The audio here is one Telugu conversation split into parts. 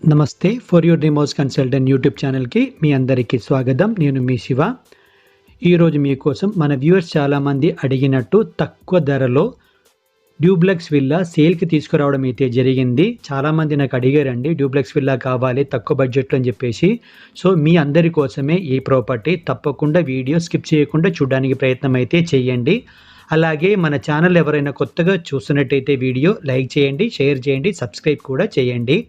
నమస్తే. For your dream house consultant YouTube ఛానల్‌కి మీ అందరికీ స్వాగతం. నేను మీ శివ. ఈరోజు మీకోసం మన వ్యూవర్స్ చాలామంది అడిగినట్టు తక్కువ ధరలో డ్యూప్లెక్స్ విల్లా సేల్‌కి తీసుకురావడం అయితే జరిగింది. చాలామంది నాకు అడిగారండి, డ్యూప్లెక్స్ విల్లా కావాలి తక్కువ బడ్జెట్‌లో అని చెప్పేసి. సో, మీ అందరి కోసమే ఈ ప్రాపర్టీ. తప్పకుండా వీడియో స్కిప్ చేయకుండా చూడడానికి ప్రయత్నం అయితే చేయండి. అలాగే మన ఛానల్ ఎవరైనా కొత్తగా చూస్తున్నట్టయితే వీడియో లైక్ చేయండి, షేర్ చేయండి, సబ్స్క్రైబ్ కూడా చేయండి.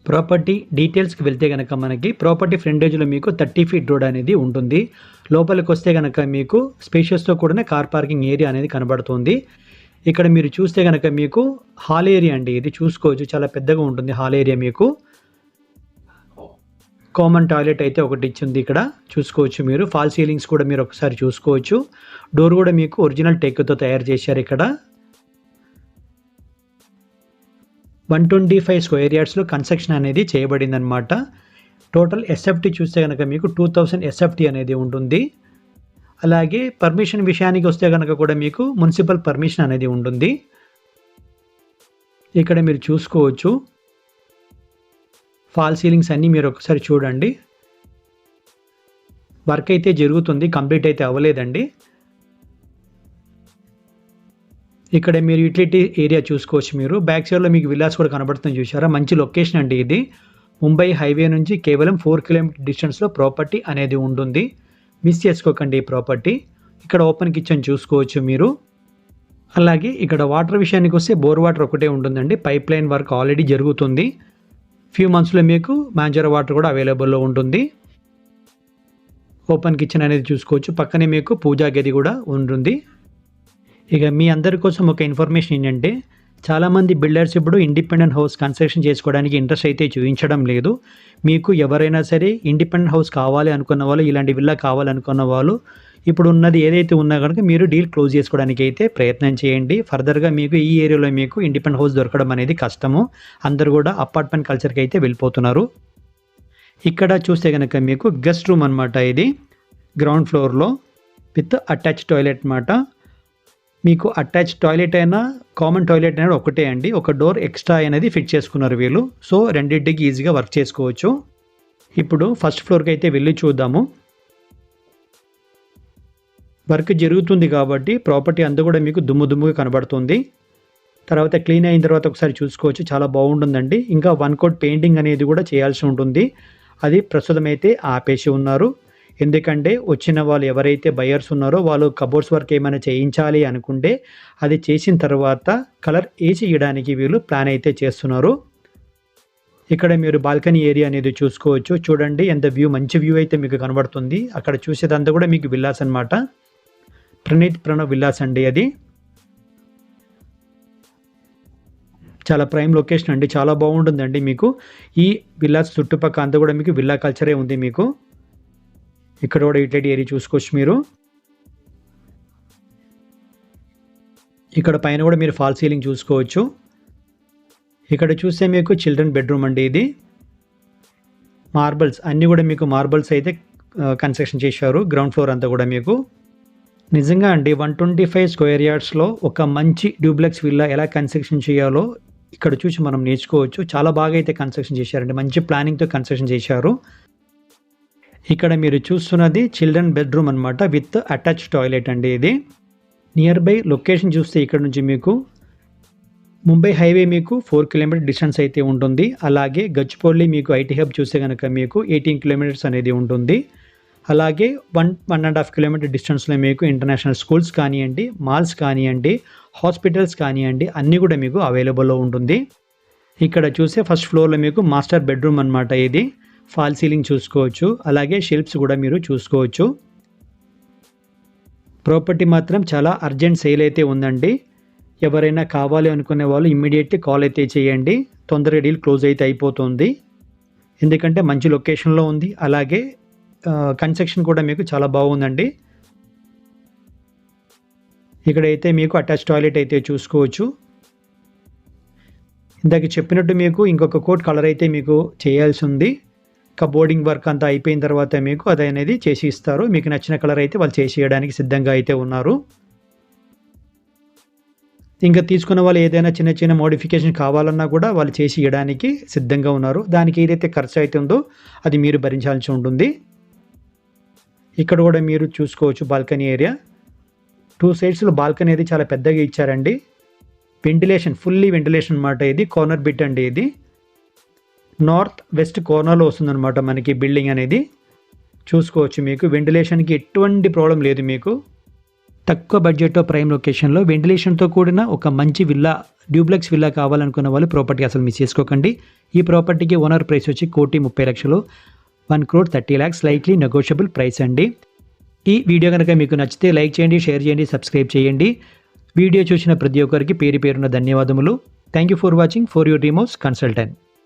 ప్రాపర్టీ డీటెయిల్స్‌కి వెళ్తే గనక మనకి ప్రాపర్టీ ఫ్రంటేజ్‌లో మీకు 30 ఫీట్ రోడ్ అనేది ఉంటుంది. లోపలికొస్తే గనక మీకు స్పేషియస్‌తో కూడిన కార్ పార్కింగ్ ఏరియా అనేది కనబడుతుంది. ఇక్కడ మీరు చూస్తే గనక మీకు హాల్ ఏరియా అండి, ఇది చూసుకోవచ్చు. చాలా పెద్దగా ఉంటుంది హాల్ ఏరియా మీకు. కామన్ టాయిలెట్ అయితే ఒకటి ఇచ్చింది ఇక్కడ చూసుకోవచ్చు మీరు. ఫాల్ సీలింగ్స్ కూడా మీరు ఒకసారి చూసుకోవచ్చు. డోర్ కూడా మీకు ఒరిజినల్ టేక్‌తో తయారు చేశారు ఇక్కడ. 125 స్క్వేర్ యార్డ్స్‌లో కన్స్ట్రక్షన్ అనేది చేయబడిందనమాట. టోటల్ ఎస్ఎఫ్టీ చూస్తే గనక మీకు 2000 ఎస్ఎఫ్టీ అనేది ఉంటుంది. అలాగే పర్మిషన్ విషయానికి వస్తే గనక కూడా మీకు మున్సిపల్ పర్మిషన్ అనేది ఉంటుంది. ఇక్కడ మీరు చూసుకోవచ్చు. ఫాల్ సీలింగ్స్ అన్నీ మీరు ఒకసారి చూడండి. వర్క్ అయితే జరుగుతుంది, కంప్లీట్ అయితే అవ్వలేదండి. ఇక్కడ మీరు యూటిలిటీ ఏరియా చూసుకోవచ్చు మీరు. బ్యాక్ సైడ్‌లో మీకు విల్లాస్ కూడా కనబడుతుంది చూసారా? మంచి లొకేషన్ అండి ఇది. ముంబై హైవే నుంచి కేవలం 4 కిలోమీటర్ డిస్టెన్స్‌లో ప్రాపర్టీ అనేది ఉంటుంది. మిస్ చేసుకోకండి ఈ ప్రాపర్టీ. ఇక్కడ ఓపెన్ కిచెన్ చూసుకోవచ్చు మీరు. అలాగే ఇక్కడ వాటర్ విషయానికి వస్తే బోర్ వాటర్ ఒకటే ఉంటుందండి. పైప్ లైన్ వర్క్ ఆల్రెడీ జరుగుతుంది. ఫ్యూ మంత్స్‌లో మీకు మ్యాన్జర్ వాటర్ కూడా అవైలబుల్‌లో ఉంటుంది. ఓపెన్ కిచెన్ అనేది చూసుకోవచ్చు. పక్కనే మీకు పూజా గది కూడా ఉంటుంది. ఇక మీ అందరి కోసం ఒక ఇన్ఫర్మేషన్ ఏంటంటే, చాలామంది బిల్డర్స్ ఇప్పుడు ఇండిపెండెంట్ హౌస్ కన్స్ట్రక్షన్ చేసుకోవడానికి ఇంట్రెస్ట్ అయితే చూపించడం లేదు. మీకు ఎవరైనా సరే ఇండిపెండెంట్ హౌస్ కావాలి అనుకున్న వాళ్ళు, ఇలాంటి విల్లా కావాలనుకున్న వాళ్ళు, ఇప్పుడు ఉన్నది ఏదైతే ఉన్నా కనుక మీరు డీల్ క్లోజ్ చేసుకోవడానికి అయితే ప్రయత్నం చేయండి. ఫర్దర్గా మీకు ఈ ఏరియాలో మీకు ఇండిపెండెంట్ హౌస్ దొరకడం అనేది కష్టము. అందరూ కూడా అపార్ట్మెంట్ కల్చర్కి అయితే వెళ్ళిపోతున్నారు. ఇక్కడ చూస్తే కనుక మీకు గెస్ట్ రూమ్ అనమాట ఇది. గ్రౌండ్ ఫ్లోర్లో విత్ అటాచ్ టాయిలెట్ మాట. మీకు అటాచ్ టాయిలెట్ అయినా కామన్ టాయిలెట్ అయినా ఒకటే అండి. ఒక డోర్ ఎక్స్ట్రా అనేది ఫిట్ చేసుకున్నారు వీళ్ళు. సో, రెండింటికి ఈజీగా వర్క్ చేసుకోవచ్చు. ఇప్పుడు ఫస్ట్ ఫ్లోర్కి అయితే వెళ్ళి చూద్దాము. వర్క్ జరుగుతుంది కాబట్టి ప్రాపర్టీ అంతా కూడా మీకు దుమ్ముగా కనబడుతుంది. తర్వాత క్లీన్ అయిన తర్వాత ఒకసారి చూసుకోవచ్చు. చాలా బాగుంటుందండి. ఇంకా 1 కోట్ పెయింటింగ్ అనేది కూడా చేయాల్సి ఉంటుంది. అది ప్రస్తుతం అయితే ఆపేసి ఉన్నారు. ఎందుకంటే వచ్చిన వాళ్ళు ఎవరైతే బయర్స్ ఉన్నారో వాళ్ళు కబోర్డ్స్ వర్క్ ఏమైనా చేయించాలి అనుకుంటే అది చేసిన తర్వాత కలర్ వేసి ఇవ్వడానికి వీళ్ళు ప్లాన్ అయితే చేస్తున్నారు. ఇక్కడ మీరు బాల్కనీ ఏరియా అనేది చూసుకోవచ్చు. చూడండి ఎంత మంచి వ్యూ అయితే మీకు కనబడుతుంది. అక్కడ చూసేదంతా కూడా మీకు విల్లాస్ అనమాట. ప్రణవ్ విల్లాస్ అండి అది. చాలా ప్రైమ్ లొకేషన్ అండి. చాలా బాగుంటుందండి మీకు. ఈ విల్లాస్ చుట్టుపక్కల అంతా కూడా మీకు విల్లా కల్చరే ఉంది మీకు. ఇక్కడ కూడా యూటిలిటీ ఏరియా చూసుకోవచ్చు మీరు. ఇక్కడ పైన కూడా మీరు ఫాల్ సీలింగ్ చూసుకోవచ్చు. ఇక్కడ చూస్తే మీకు చిల్డ్రన్ బెడ్రూమ్ అండి ఇది. మార్బల్స్ అన్నీ కూడా మీకు మార్బల్స్ అయితే కన్స్ట్రక్షన్ చేశారు. గ్రౌండ్ ఫ్లోర్ అంతా కూడా మీకు. నిజంగా అండి 125 స్క్వేర్ యార్డ్స్‌లో ఒక మంచి డ్యూప్లెక్స్ విల్లా ఎలా కన్స్ట్రక్షన్ చేయాలో ఇక్కడ చూసి మనం నేర్చుకోవచ్చు. చాలా బాగా అయితే కన్స్ట్రక్షన్ చేశారండి. మంచి ప్లానింగ్‌తో కన్స్ట్రక్షన్ చేశారు. ఇక్కడ మీరు చూస్తున్నది చిల్డ్రన్ బెడ్రూమ్ అనమాట విత్ అటాచ్ టాయిలెట్ అండి ఇది. నియర్ బై లొకేషన్ చూస్తే ఇక్కడ నుంచి మీకు ముంబై హైవే మీకు 4 కిలోమీటర్ డిస్టెన్స్ అయితే ఉంటుంది. అలాగే గచ్చిబౌలి మీకు ఐటీ హబ్ చూస్తే కనుక మీకు 18 కిలోమీటర్స్ అనేది ఉంటుంది. అలాగే 1.5 కిలోమీటర్ డిస్టెన్స్లో మీకు ఇంటర్నేషనల్ స్కూల్స్ కానివ్వండి, మాల్స్ కానివ్వండి, హాస్పిటల్స్ కానివ్వండి అన్నీ కూడా మీకు అవైలబుల్లో ఉంటుంది. ఇక్కడ చూస్తే ఫస్ట్ ఫ్లోర్లో మీకు మాస్టర్ బెడ్రూమ్ అనమాట ఇది. ఫాల్ సీలింగ్ చూసుకోవచ్చు. అలాగే షెల్ఫ్స్ కూడా మీరు చూసుకోవచ్చు. ప్రాపర్టీ మాత్రం చాలా అర్జెంట్ సేల్ అయితే ఉందండి. ఎవరైనా కావాలి అనుకునే వాళ్ళు ఇమ్మీడియట్లీ కాల్ అయితే చేయండి. తొందరగా డీల్ క్లోజ్ అయితే అయిపోతుంది. ఎందుకంటే మంచి లొకేషన్లో ఉంది. అలాగే కన్స్ట్రక్షన్ కూడా మీకు చాలా బాగుందండి. ఇక్కడైతే మీకు అటాచ్ టాయిలెట్ అయితే చూసుకోవచ్చు. ఇందాక చెప్పినట్టు మీకు ఇంకొక కోట్ కలర్ అయితే మీకు చేయాల్సి ఉంది. కబోర్డింగ్ వర్క్ అంతా అయిపోయిన తర్వాత మీకు అది అనేది చేసి ఇస్తారు. మీకు నచ్చిన కలర్ అయితే వాళ్ళు చేసి ఇవ్వడానికి సిద్ధంగా అయితే ఉన్నారు. ఇంకా తీసుకున్న వాళ్ళు ఏదైనా చిన్న చిన్న మోడిఫికేషన్ కావాలన్నా కూడా వాళ్ళు చేసి ఇవ్వడానికి సిద్ధంగా ఉన్నారు. దానికి ఏదైతే ఖర్చు అవుతుందో అది మీరు భరించాల్సి ఉంటుంది. ఇక్కడ కూడా మీరు చూసుకోవచ్చు బాల్కనీ ఏరియా. 2 సైడ్స్లో బాల్కనీ అనేది చాలా పెద్దగా ఇచ్చారండి. వెంటిలేషన్, ఫుల్లీ వెంటిలేషన్ అనమాట. ఇది కార్నర్ బిట్ అండి. ఇది నార్త్ వెస్ట్ కార్నర్లో వస్తుందన్నమాట మనకి బిల్డింగ్ అనేది. చూసుకోవచ్చు, మీకు వెంటిలేషన్కి ఎటువంటి ప్రాబ్లం లేదు. మీకు తక్కువ బడ్జెట్తో ప్రైమ్ లొకేషన్లో వెంటిలేషన్తో కూడిన ఒక మంచి విల్లా, డ్యూప్లెక్స్ విల్లా కావాలనుకున్న వాళ్ళు ప్రాపర్టీ అసలు మిస్ చేసుకోకండి. ఈ ప్రాపర్టీకి ఓనర్ ప్రైస్ వచ్చి 1,30,00,000, 1,30,00,000 స్లైట్లీ నెగోషియబుల్ ప్రైస్ అండి. ఈ వీడియో కనుక మీకు నచ్చితే లైక్ చేయండి, షేర్ చేయండి, సబ్స్క్రైబ్ చేయండి. వీడియో చూసిన ప్రతి ఒక్కరికి పేరు పేరున ధన్యవాదములు. Thank you for watching for your dream house consultant.